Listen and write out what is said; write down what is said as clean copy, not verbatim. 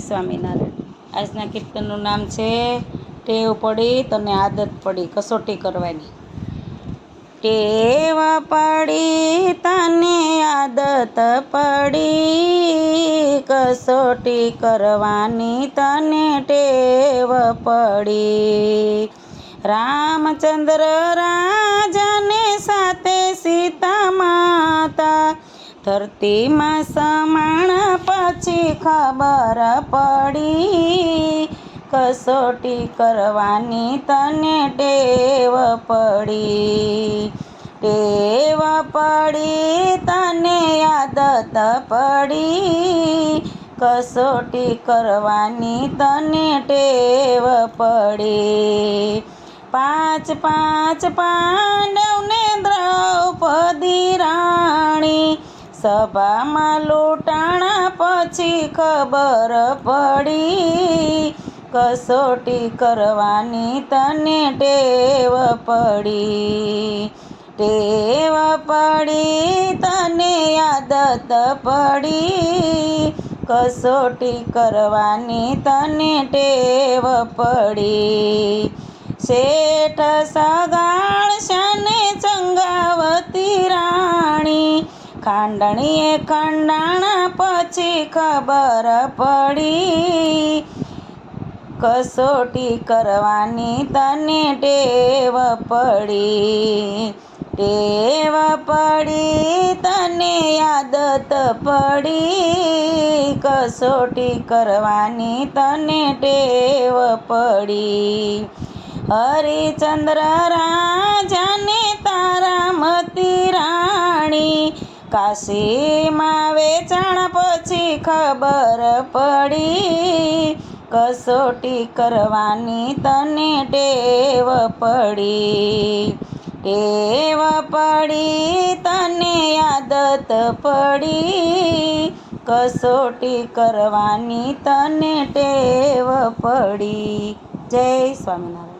સ્વામિનારાયણ। આજના કીર્તનનું નામ છે ટેવ પડી તને આદત પડી કસોટી કરવાની। ટેવ પડી તને આદત પડી કસોટી કરવાની તને ટેવ પડી। રામચંદ્ર રાજાને સાથે સીતા માતા ધરતીમાં સમાણ પછી ખબર પડી કસોટી કરવાની તને ટેવ પડી। ટેવ પડી તને આદત પડી કસોટી કરવાની તને ટેવ પડી। પાંચ પાંડવને દ્રૌપદી રાણી સભામાં લૂંટાણા પછી ખબર પડી કસોટી કરવાની તને ટેવ પડી। ટેવ પડી તને આદત પડી કસોટી કરવાની તને ટેવ પડી। શેઠ સગાળશાને ચંગાવતી રાણી ખાંડણીએ ખંડાણા પછી ખબર પડી કસોટી કરવાની તને ટેવ પડી। ટેવ પડી તને આદત પડી કસોટી કરવાની તને ટેવ પડી। હરિચંદ્ર રાજાને તારામતી રાણી કાશીમાં વેચાણ પછી ખબર પડી કસોટી કરવાની તને ટેવ પડી। ટેવ પડી તને આદત પડી કસોટી કરવાની તને ટેવ પડી। જય સ્વામિનારાયણ।